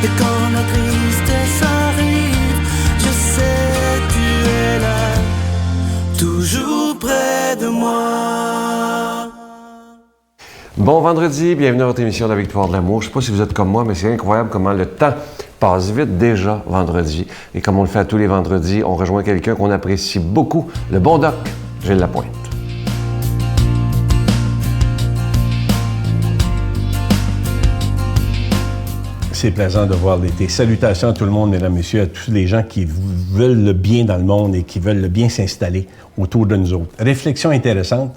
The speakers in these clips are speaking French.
Et quand la tristesse arrive, je sais tu es là, toujours près de moi. Bon vendredi, bienvenue à votre émission La Victoire de l'amour. Je ne sais pas si vous êtes comme moi, mais c'est incroyable comment le temps passe vite déjà vendredi. Et comme on le fait à tous les vendredis, on rejoint quelqu'un qu'on apprécie beaucoup, le bon doc, Gilles Lapointe. C'est plaisant de voir l'été. Salutations à tout le monde, mesdames, messieurs, à tous les gens qui veulent le bien dans le monde et qui veulent le bien s'installer autour de nous autres. Réflexion intéressante.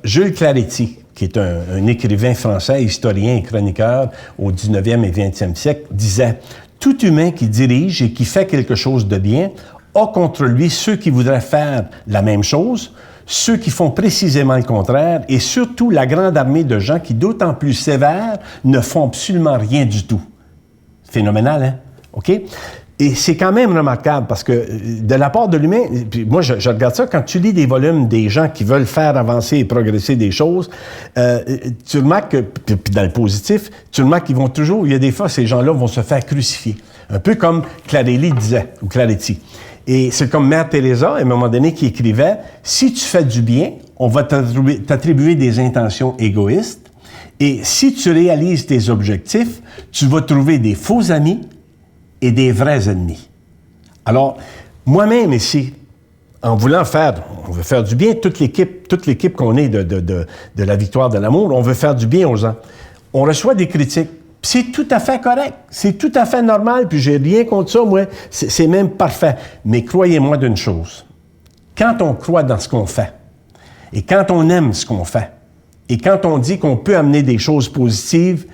Jules Claretie, qui est un écrivain français, historien et chroniqueur au 19e et 20e siècle, disait « Tout humain qui dirige et qui fait quelque chose de bien a contre lui ceux qui voudraient faire la même chose, ceux qui font précisément le contraire et surtout la grande armée de gens qui, d'autant plus sévères, ne font absolument rien du tout. » Phénoménal, hein? OK? Et c'est quand même remarquable parce que de la part de l'humain, puis moi je regarde ça, quand tu lis des volumes des gens qui veulent faire avancer et progresser des choses, tu remarques que, puis dans le positif, tu remarques qu'ils vont toujours, il y a des fois, ces gens-là vont se faire crucifier. Un peu comme Claretie disait, ou Claretie. Et c'est comme Mère Teresa, à un moment donné, qui écrivait « Si tu fais du bien, on va t'attribuer des intentions égoïstes. Et si tu réalises tes objectifs, tu vas trouver des faux amis et des vrais ennemis. » Alors, moi-même ici, en voulant faire, on veut faire du bien, toute l'équipe qu'on est de la Victoire de l'amour, on veut faire du bien aux gens. On reçoit des critiques. C'est tout à fait correct, c'est tout à fait normal, puis j'ai rien contre ça, moi, c'est même parfait. Mais croyez-moi d'une chose, quand on croit dans ce qu'on fait, et quand on aime ce qu'on fait, et quand on dit qu'on peut amener des choses positives,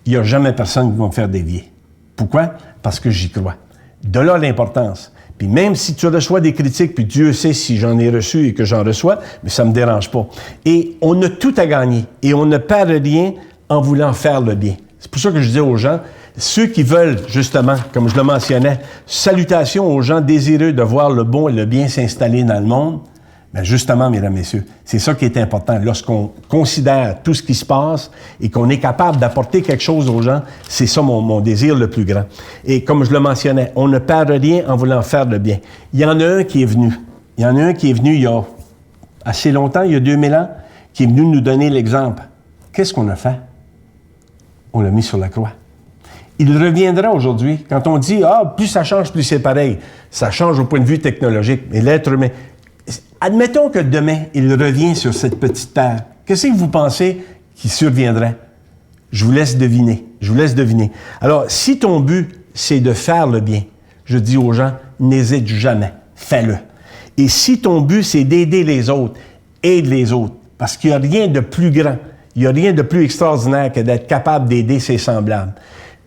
il n'y a jamais personne qui va me faire dévier. Pourquoi? Parce que j'y crois. De là l'importance. Puis même si tu reçois des critiques, puis Dieu sait si j'en ai reçu et que j'en reçois, mais ça ne me dérange pas. Et on a tout à gagner, et on ne perd rien en voulant faire le bien. C'est pour ça que je disais aux gens, ceux qui veulent, justement, comme je le mentionnais, salutations aux gens désireux de voir le bon et le bien s'installer dans le monde, bien justement, mesdames, messieurs, c'est ça qui est important. Lorsqu'on considère tout ce qui se passe et qu'on est capable d'apporter quelque chose aux gens, c'est ça mon désir le plus grand. Et comme je le mentionnais, on ne perd rien en voulant faire le bien. Il y en a un qui est venu. Il y en a un qui est venu il y a assez longtemps, il y a 2000 ans, qui est venu nous donner l'exemple. Qu'est-ce qu'on a fait? On l'a mis sur la croix. Il reviendra aujourd'hui. Quand on dit « Ah, plus ça change, plus c'est pareil », ça change au point de vue technologique, mais l'être humain... Admettons que demain, il revient sur cette petite terre. Qu'est-ce que vous pensez qu'il surviendrait? Je vous laisse deviner. Alors, si ton but, c'est de faire le bien, je dis aux gens, n'hésite jamais, fais-le. Et si ton but, c'est d'aider les autres, aide les autres, parce qu'il n'y a rien de plus grand, il n'y a rien de plus extraordinaire que d'être capable d'aider ses semblables.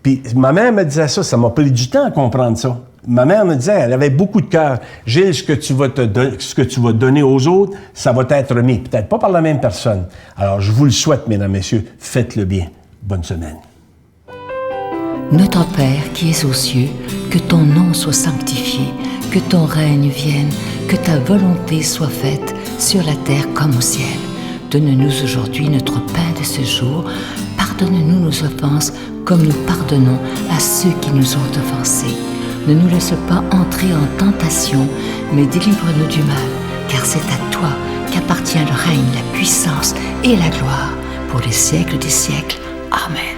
Puis ma mère me disait ça m'a pris du temps à comprendre ça. Ma mère me disait, elle avait beaucoup de cœur. Gilles, ce que tu vas donner aux autres, ça va être remis. Peut-être pas par la même personne. Alors, je vous le souhaite, mesdames, messieurs, faites-le bien. Bonne semaine. Notre Père qui es aux cieux, que ton nom soit sanctifié, que ton règne vienne, que ta volonté soit faite sur la terre comme au ciel. Donne-nous aujourd'hui notre pain de ce jour. Pardonne-nous nos offenses comme nous pardonnons à ceux qui nous ont offensés. Ne nous laisse pas entrer en tentation, mais délivre-nous du mal, car c'est à toi qu'appartient le règne, la puissance et la gloire pour les siècles des siècles. Amen.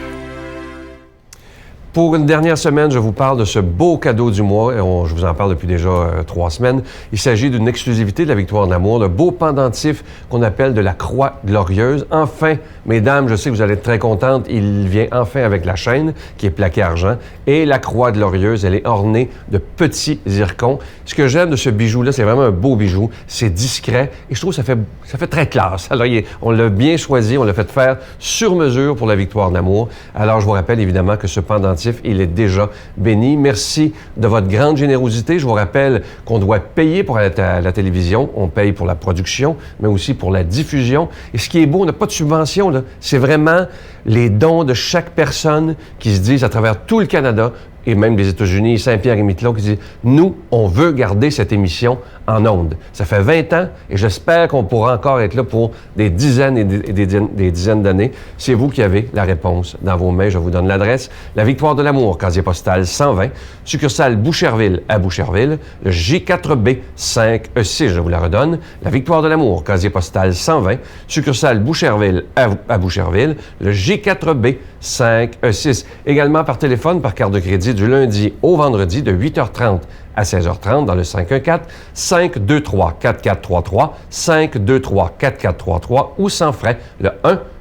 Pour une dernière semaine, je vous parle de ce beau cadeau du mois. Je vous en parle depuis déjà 3 semaines. Il s'agit d'une exclusivité de la Victoire de l'amour, le beau pendentif qu'on appelle de la Croix glorieuse. Enfin, mesdames, je sais que vous allez être très contentes, il vient enfin avec la chaîne qui est plaquée argent. Et la Croix glorieuse, elle est ornée de petits zircons. Ce que j'aime de ce bijou-là, c'est vraiment un beau bijou. C'est discret et je trouve que ça fait très classe. Alors, on l'a bien choisi, on l'a fait faire sur mesure pour la Victoire de l'amour. Alors, je vous rappelle évidemment que ce pendentif, il est déjà béni. Merci de votre grande générosité. Je vous rappelle qu'on doit payer pour la télévision. On paye pour la production, mais aussi pour la diffusion. Et ce qui est beau, on n'a pas de subvention, là. C'est vraiment les dons de chaque personne qui se disent à travers tout le Canada, et même des États-Unis, Saint-Pierre et Miquelon, qui disent « Nous, on veut garder cette émission en ondes. » Ça fait 20 ans et j'espère qu'on pourra encore être là pour des dizaines et des dizaines d'années. C'est vous qui avez la réponse dans vos mains. Je vous donne l'adresse. La Victoire de l'amour, casier postal 120, succursale Boucherville à Boucherville, le J4B 5E6, je vous la redonne. La Victoire de l'amour, casier postal 120, succursale Boucherville à Boucherville, le J4B 5E6. Également par téléphone, par carte de crédit du lundi au vendredi de 8h30 à 16h30 dans le 514-523-4433, 523-4433 ou sans frais, le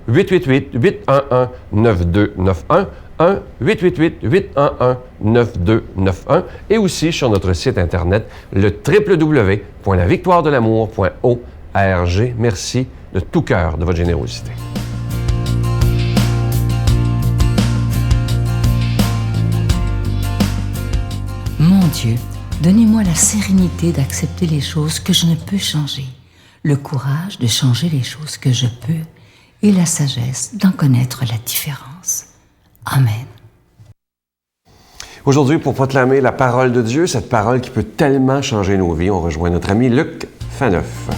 1-888-811-9291, 1-888-811-9291 et aussi sur notre site Internet, le www.lavictoiredelamour.org. Merci de tout cœur de votre générosité. Mon Dieu, donnez-moi la sérénité d'accepter les choses que je ne peux changer, le courage de changer les choses que je peux et la sagesse d'en connaître la différence. Amen. Aujourd'hui, pour proclamer la parole de Dieu, cette parole qui peut tellement changer nos vies, on rejoint notre ami Luc Faneuf.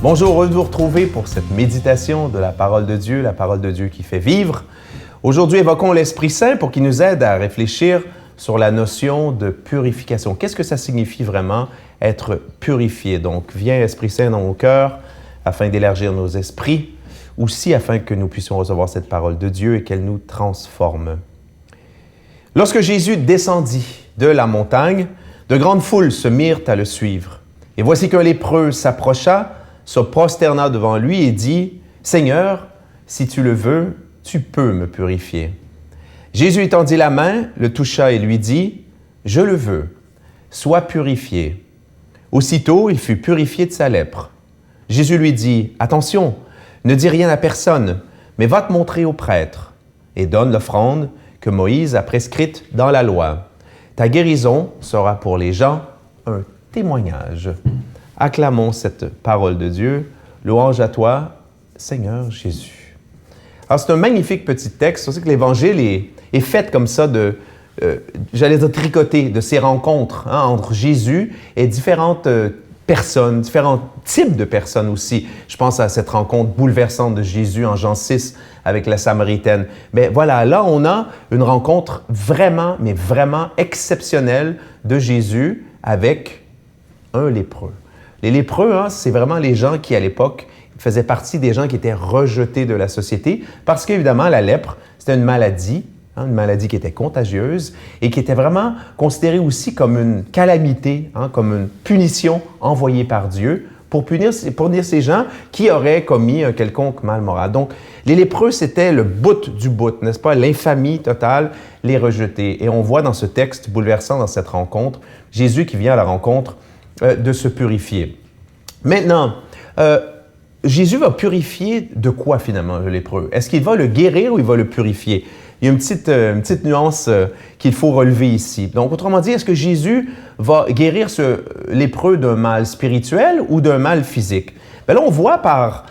Bonjour, heureux de vous retrouver pour cette méditation de la parole de Dieu qui fait vivre. Aujourd'hui, évoquons l'Esprit Saint pour qu'il nous aide à réfléchir sur la notion de purification. Qu'est-ce que ça signifie vraiment être purifié? Donc, viens Esprit Saint dans nos cœurs afin d'élargir nos esprits, aussi afin que nous puissions recevoir cette parole de Dieu et qu'elle nous transforme. Lorsque Jésus descendit de la montagne, de grandes foules se mirent à le suivre. Et voici qu'un lépreux s'approcha, se prosterna devant lui et dit, « Seigneur, si tu le veux, tu peux me purifier. » Jésus étendit la main, le toucha et lui dit, « Je le veux, sois purifié. » Aussitôt, il fut purifié de sa lèpre. Jésus lui dit, « Attention, ne dis rien à personne, mais va te montrer au prêtre et donne l'offrande que Moïse a prescrite dans la loi. Ta guérison sera pour les gens un témoignage. » Acclamons cette parole de Dieu. Louange à toi, Seigneur Jésus. Alors, c'est un magnifique petit texte. On sait que l'Évangile est fait comme ça j'allais dire tricoté, de ces rencontres entre Jésus et différentes personnes, différents types de personnes aussi. Je pense à cette rencontre bouleversante de Jésus en Jean 6 avec la Samaritaine. Mais voilà, là, on a une rencontre vraiment, mais vraiment exceptionnelle de Jésus avec un lépreux. Les lépreux, c'est vraiment les gens qui, à l'époque, faisaient partie des gens qui étaient rejetés de la société parce qu'évidemment, la lèpre, c'était une maladie qui était contagieuse et qui était vraiment considérée aussi comme une calamité, comme une punition envoyée par Dieu pour punir ces gens qui auraient commis un quelconque mal moral. Donc, les lépreux, c'était le bout du bout, n'est-ce pas? L'infamie totale, les rejetés. Et on voit dans ce texte bouleversant, dans cette rencontre, Jésus qui vient à la rencontre de se purifier. Maintenant, Jésus va purifier de quoi finalement le lépreux? Est-ce qu'il va le guérir ou il va le purifier? Il y a une petite nuance qu'il faut relever ici. Donc, autrement dit, est-ce que Jésus va guérir ce lépreux d'un mal spirituel ou d'un mal physique? Bien là, on voit par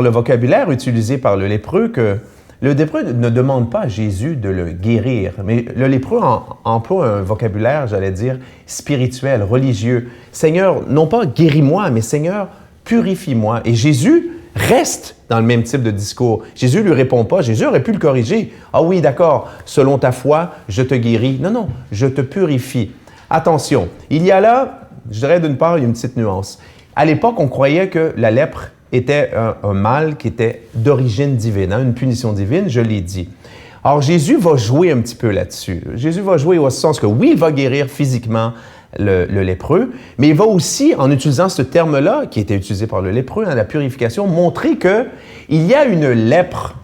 le vocabulaire utilisé par le lépreux que le lépreux ne demande pas à Jésus de le guérir, mais le lépreux emploie un vocabulaire, j'allais dire, spirituel, religieux. Seigneur, non pas guéris-moi, mais Seigneur, purifie-moi. Et Jésus reste dans le même type de discours. Jésus ne lui répond pas. Jésus aurait pu le corriger. Ah oui, d'accord, selon ta foi, je te guéris. Non, non, je te purifie. Attention, il y a là, je dirais d'une part, une petite nuance. À l'époque, on croyait que la lèpre était un mal qui était d'origine divine, une punition divine, je l'ai dit. Alors, Jésus va jouer un petit peu là-dessus. Jésus va jouer au sens que oui, il va guérir physiquement le lépreux, mais il va aussi, en utilisant ce terme-là, qui était utilisé par le lépreux, la purification, montrer qu'il y a une lèpre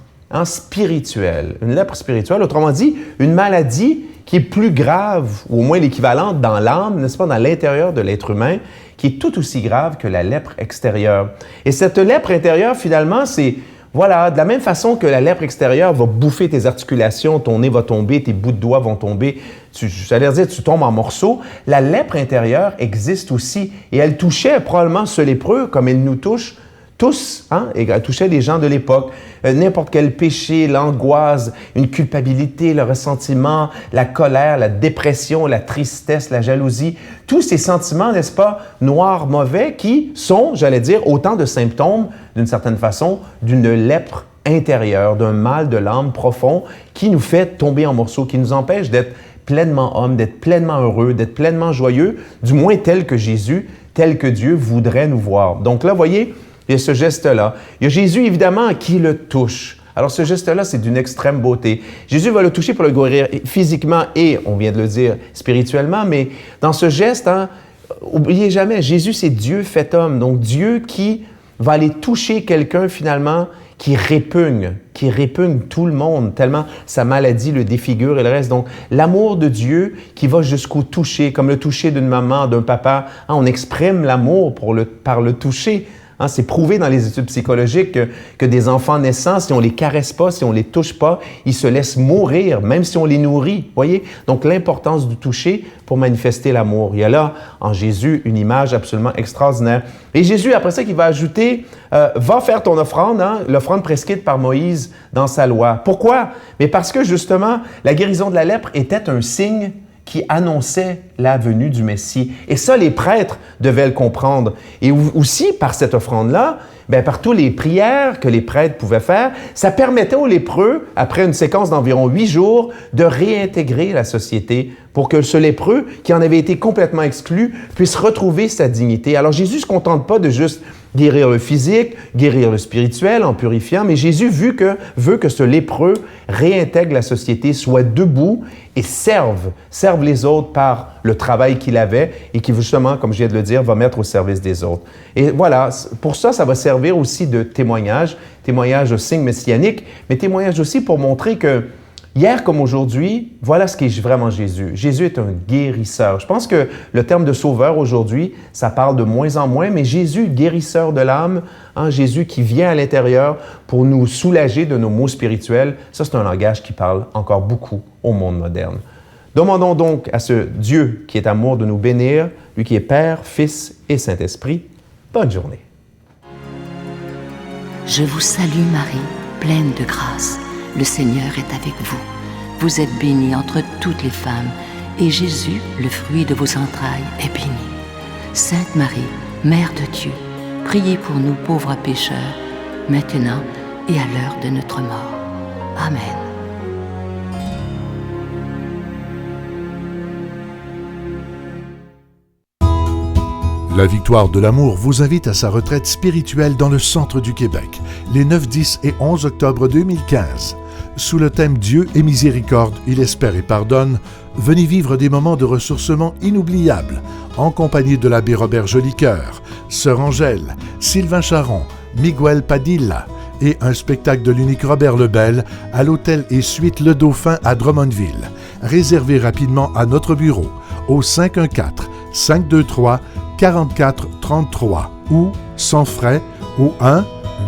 spirituelle. Une lèpre spirituelle, autrement dit, une maladie qui est plus grave, ou au moins l'équivalente dans l'âme, n'est-ce pas, dans l'intérieur de l'être humain, qui est tout aussi grave que la lèpre extérieure. Et cette lèpre intérieure, finalement, c'est, voilà, de la même façon que la lèpre extérieure va bouffer tes articulations, ton nez va tomber, tes bouts de doigts vont tomber, j'allais dire, tu tombes en morceaux, la lèpre intérieure existe aussi et elle touchait probablement ce lépreux comme elle nous touche Tous, hein, et touchait les gens de l'époque. N'importe quel péché, l'angoisse, une culpabilité, le ressentiment, la colère, la dépression, la tristesse, la jalousie, tous ces sentiments, n'est-ce pas, noirs, mauvais, qui sont, j'allais dire, autant de symptômes, d'une certaine façon, d'une lèpre intérieure, d'un mal de l'âme profond qui nous fait tomber en morceaux, qui nous empêche d'être pleinement homme, d'être pleinement heureux, d'être pleinement joyeux, du moins tel que Jésus, tel que Dieu voudrait nous voir. Donc là, voyez, il y a ce geste-là. Il y a Jésus, évidemment, qui le touche. Alors, ce geste-là, c'est d'une extrême beauté. Jésus va le toucher pour le guérir physiquement et, on vient de le dire, spirituellement, mais dans ce geste, hein, oubliez jamais, Jésus, c'est Dieu fait homme. Donc, Dieu qui va aller toucher quelqu'un, finalement, qui répugne tout le monde, tellement sa maladie le défigure et le reste. Donc, l'amour de Dieu qui va jusqu'au toucher, comme le toucher d'une maman, d'un papa. Hein, on exprime l'amour par le toucher. Hein, c'est prouvé dans les études psychologiques que des enfants naissants, si on les caresse pas, si on les touche pas, ils se laissent mourir, même si on les nourrit. Voyez? Donc, l'importance du toucher pour manifester l'amour. Il y a là, en Jésus, une image absolument extraordinaire. Et Jésus, après ça, qui va ajouter, va faire ton offrande, hein, l'offrande prescrite par Moïse dans sa loi. Pourquoi? Mais parce que, justement, la guérison de la lèpre était un signe qui annonçait la venue du Messie. Et ça, les prêtres devaient le comprendre. Et aussi, par cette offrande-là, bien, par toutes les prières que les prêtres pouvaient faire, ça permettait aux lépreux, après une séquence d'environ 8 jours, de réintégrer la société pour que ce lépreux, qui en avait été complètement exclu, puisse retrouver sa dignité. Alors Jésus ne se contente pas de juste guérir le physique, guérir le spirituel en purifiant, mais Jésus veut que ce lépreux réintègre la société, soit debout et serve les autres par le travail qu'il avait et qui, justement, comme je viens de le dire, va mettre au service des autres. Et voilà, pour ça, ça va servir aussi de témoignage de signe messianique, mais témoignage aussi pour montrer que hier comme aujourd'hui, voilà ce qu'est vraiment Jésus. Jésus est un guérisseur. Je pense que le terme de sauveur aujourd'hui, ça parle de moins en moins, mais Jésus, guérisseur de l'âme, hein, Jésus qui vient à l'intérieur pour nous soulager de nos maux spirituels, ça c'est un langage qui parle encore beaucoup au monde moderne. Demandons donc à ce Dieu qui est amour de nous bénir, lui qui est Père, Fils et Saint-Esprit. Bonne journée. Je vous salue Marie, pleine de grâce. Le Seigneur est avec vous. Vous êtes bénie entre toutes les femmes, et Jésus, le fruit de vos entrailles, est béni. Sainte Marie, Mère de Dieu, priez pour nous pauvres pécheurs, maintenant et à l'heure de notre mort. Amen. La Victoire de l'amour vous invite à sa retraite spirituelle dans le centre du Québec, les 9, 10 et 11 octobre 2015. Sous le thème Dieu et miséricorde, il espère et pardonne, venez vivre des moments de ressourcement inoubliables, en compagnie de l'abbé Robert Jolicoeur, Sœur Angèle, Sylvain Charon, Miguel Padilla et un spectacle de l'unique Robert Lebel à l'hôtel et suite Le Dauphin à Drummondville. Réservez rapidement à notre bureau au 514-523-4433 ou sans frais au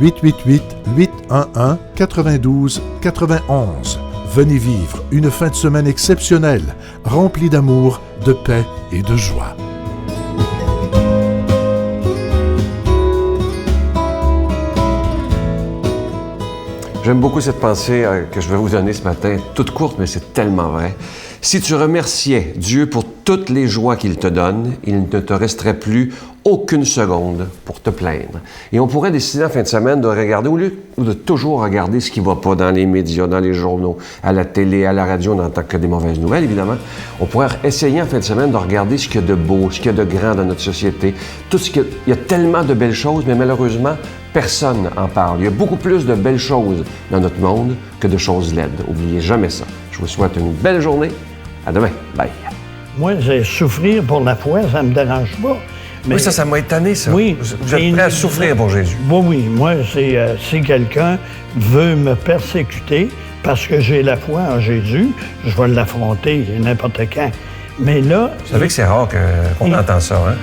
1-888-811-92-91. Venez vivre une fin de semaine exceptionnelle, remplie d'amour, de paix et de joie. J'aime beaucoup cette pensée que je vais vous donner ce matin, toute courte, mais c'est tellement vrai. Si tu remerciais Dieu pour toutes les joies qu'il te donne, il ne te resterait plus aucune seconde pour te plaindre. Et on pourrait décider en fin de semaine de regarder, au lieu de toujours regarder ce qui ne va pas dans les médias, dans les journaux, à la télé, à la radio, en tant que des mauvaises nouvelles, évidemment, on pourrait essayer en fin de semaine de regarder ce qu'il y a de beau, ce qu'il y a de grand dans notre société. Il y a tellement de belles choses, mais malheureusement, personne n'en parle. Il y a beaucoup plus de belles choses dans notre monde que de choses laides. N'oubliez jamais ça. Je vous souhaite une belle journée. À demain. Bye. Moi, souffrir pour la foi, ça ne me dérange pas. Mais, oui, ça m'a étonné, ça. Oui. Vous êtes prêt à souffrir pour Jésus? Oui. Moi, si quelqu'un veut me persécuter parce que j'ai la foi en Jésus, je vais l'affronter n'importe quand. Mais là... Vous savez que c'est rare qu'on entend ça, hein?